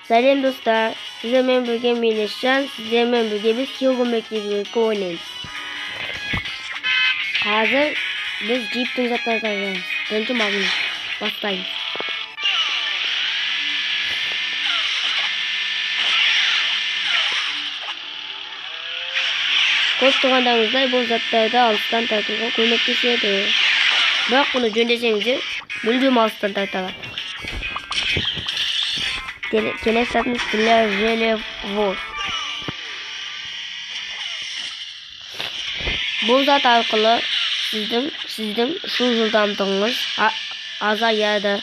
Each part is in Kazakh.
Selam dostlar. Sizlerle birlikte Minişcan. Sizlerle birlikte biz Kyogo Mekli'yi oynayız. Hazır biz Jeep'ten zaten döndüm abi. Başlayın. Koştuğundağımızda bu zatlarda alttan tartığa koymaktaydı. Bak bunu jöndeseniz müldüm alttan tartığa. Kelek satmış Killer Relevor. Bu zat arqılı sizдің şu жылдамдығыңыз азаяды.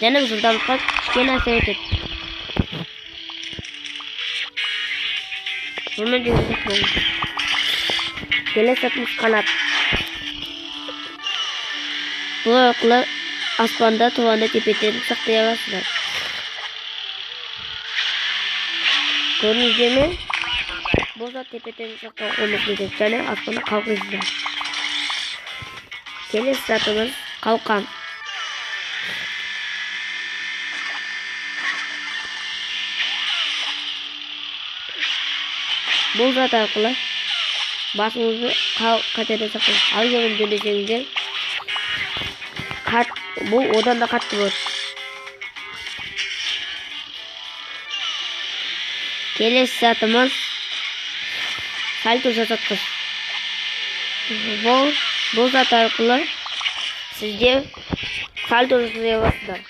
Және жылдамдыққа кішкене әсер етеді. Bunu diyoruz bu. Kelek satmış kanat. Bu arqılı aspanda, tuvanda tepetlerini saqlayamazsınlar. Gördünüz mi? Bu zat tepetlerini saqlab qo'ymoqda және aspanda qalqaysizlar. Kelek zatımız qalqan. Bu zat arqılı basınızı qatada saqlayın. Al yerine döndürsеңіздер bu odan da katlı var. Kelek zatımız salto жасатқыш. Bu zat arqılı sizce salto жасай аласыздар.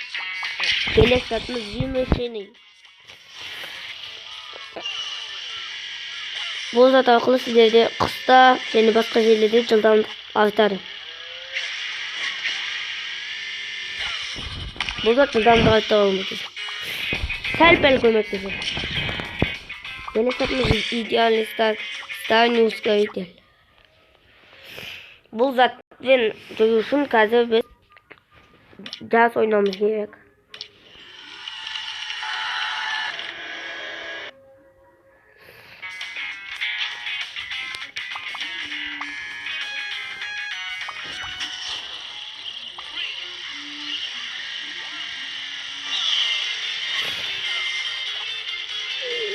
Kelek zatımız жимешеный. Bu zat arqılı sizlerде қыста және басқа жерлерде жылдамдық артады. Bu zat жылдамдық арттыра алмайды. Сәл-пәл көмектеседі. Kelek zatımız идеальный старый ускоритель. Bu zatın joyu үшін қазір biz jazz oynamamız gerek.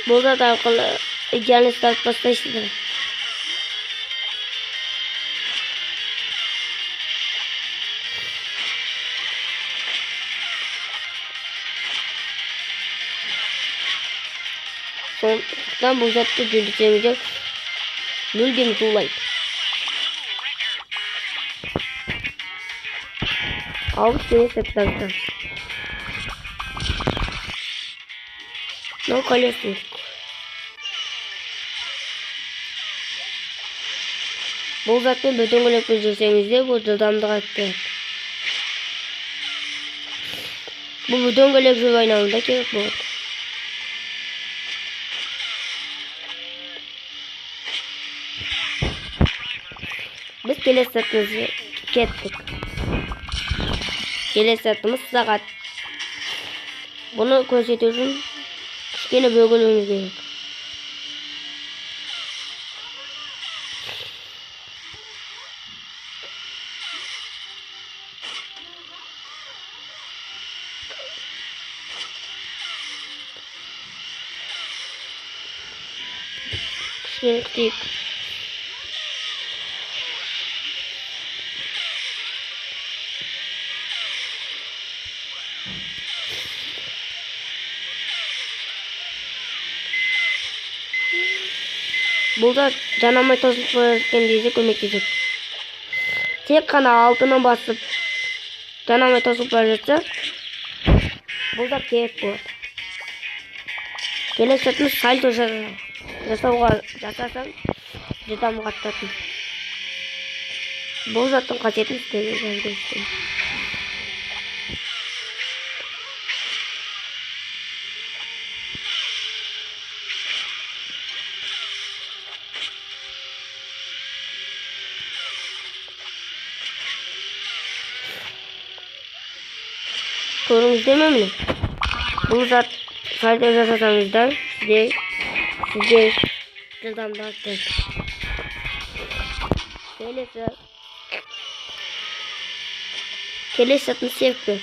Bu zat arqılı idealni start başlayışıdır. Sonuçta bu zatı döndüremeyecek. Müldüm zulaydı. Avuç seni setlerden. No kalesi. Bu zatın bütün gülük bildirseniz bu жылдамдық arttı. Bu bütün gülük jol oynamında gerek болады. Biz kelek zatımızı kettik. Kelek zatımız saat. Bunu көрсету үшін кішкене бөгелуіміз керек. Кішкене күтейік. Бұл да жанамай тосылып бара жатқан көмектеседі. Тек қана алтыны басып жанамай тосылып бара жатса, бұл да керек болады. Келек затымыз сальто жасасаң жылдамдық артатын. Бұл заттың қасиетін істеген. Sorunuz demem mi? Bu zat salto жасасаңыздар sizde жылдамдық артады. Kelek zatını sevdi.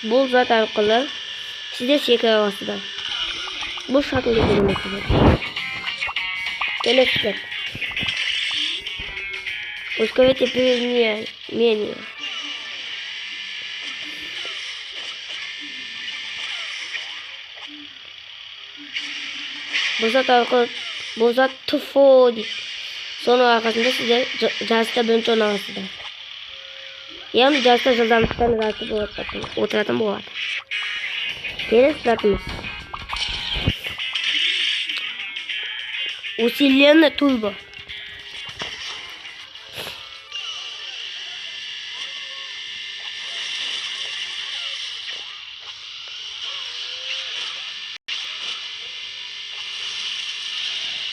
Bu zat arqılı sizde şeker havasıdır. Bu şekilde görünmektedir. Gelesizler. Ускорить перемене. Bu zat tufo deyip. Sonra arkasında size Jazz'da birinci oynamasıdır. Yani Jazz'da жылдамдықтан rahatsız отыратын болады. Келесі затымыз. Усиленный турбо.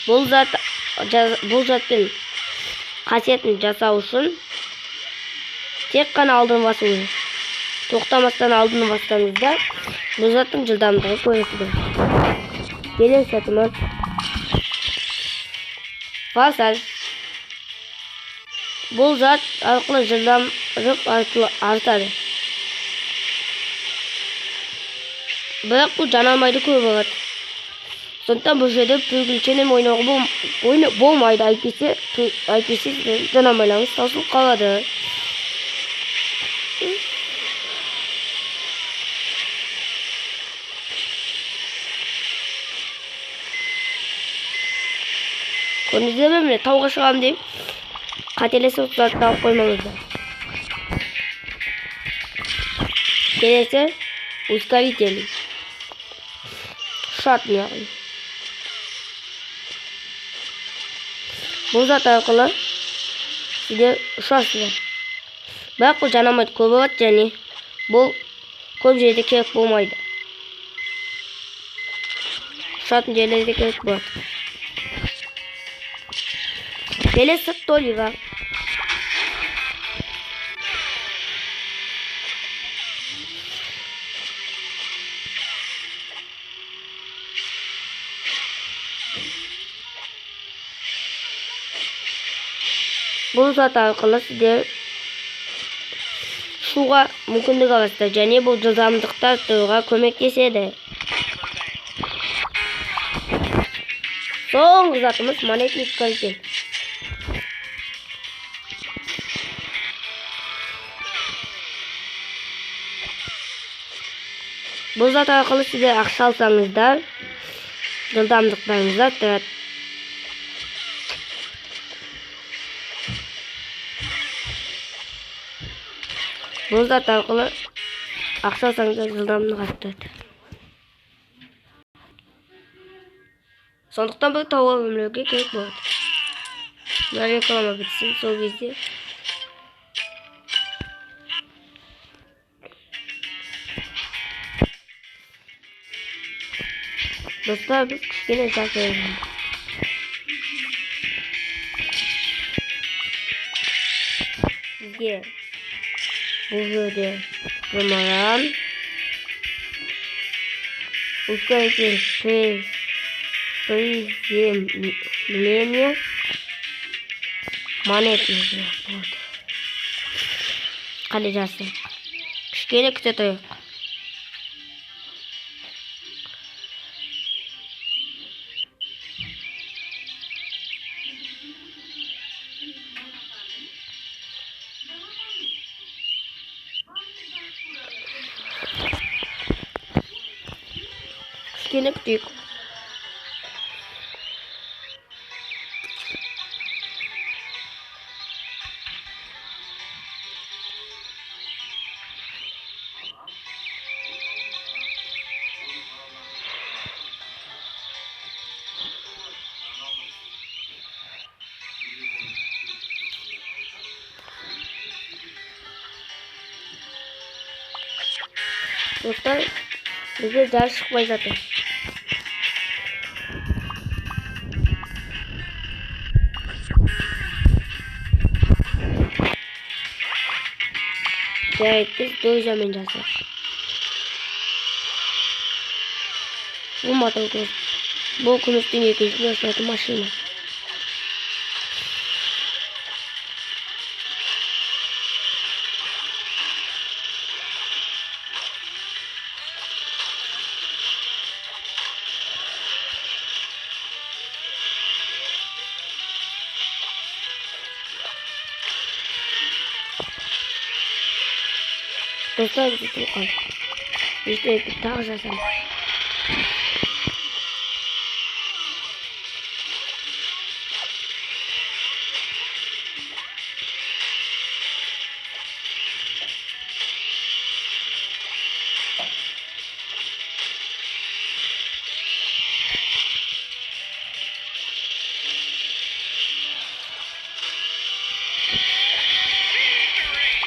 Бұл затпен қасиетін жасау үшін тек қана алдын басыңыз. Тоқтамастан алдын бассаңызда бұл заттың жылдамдығы көресіздер. Келесі затымыз. Фасаж. Бұл зат арқылы жылдамдық артады. Бірақ бұл жанармайды көп алады. Сондықтан бұл жерде переключениемен ойнауға болмайды. Әйтпесе жанармайларыңыз таусылып қалады. Көрдіңіздер ме, міне тауға шығамын деп қателесіп тауып қоймаңыздар. Келесі ускоритель. Шат яғни. Бұл зат арқылы сіздер ұшасыздар. Бірақ бұл жанармайды көп алады және бұл көп жерде керек болмайды. Ұшатын жерлерде керек болады. Келесі толиға. Бұл зат арқылы сіздер ұшуға мүмкіндік аласыздар және бұл жылдамдықты арттыруға көмектеседі. Соңғы затымыз монетный ускоритель. Бұл зат арқылы сіздер ақша алсаңыздар жылдамдықтарыңызды арттырады. Бұл зат арқылы ақша алсаңыздар жылдамдық арттырады. Сондықтан бір тауға өмірге керек болады. Мына реклама бітсін, сол кезде достар, біз кішкене жасаймыз. Бізге бұл жерде зымыран, ускоритель приземления, монетный болады. Қали жасайық. Кішкене күте тұрайық. Кішкене күтейік. Достар, бізде жарыс шықпай жатыр. Жарайды, біз дойжамен жасайық. Бұл мотор көз. Бұл күністің екінші жасайтын машина. Dostlar bizi tutalım. İşte bir daha zaten.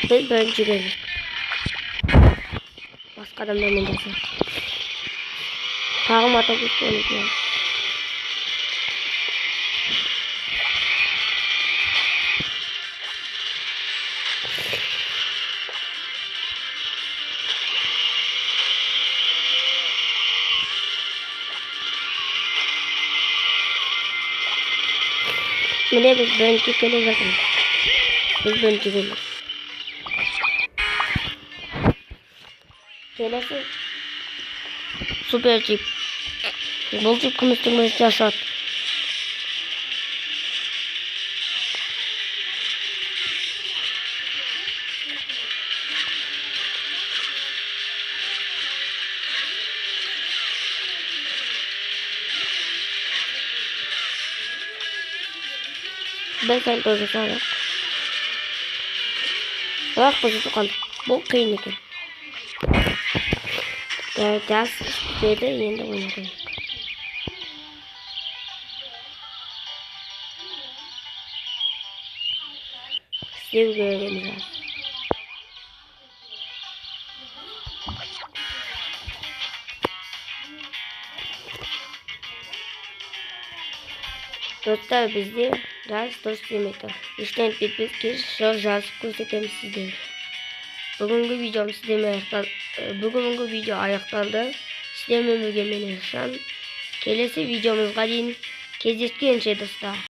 Biz birinci geldik. Başka adamdan öncesin. Tağım otobüs oynuyor. Mene biz birinci geldik zaten. Biz birinci geldik. Gelesi süper cip. Бұл cip күмістің бірінші ашады. Ben sen тоже сағат. Бірақ біз тұқан. Бұл қиын екен. Жас деді, енді ойнады. Істеу керегіміз бар. Dostlar bizde ders dost demektir. İşten bitmez ki жазып көрсетеміз сіздерге. Бүгінгі видео аяқталды. Сіздермен бірге мен Ишан. Келесі видеомызға дейін кездескенше достар.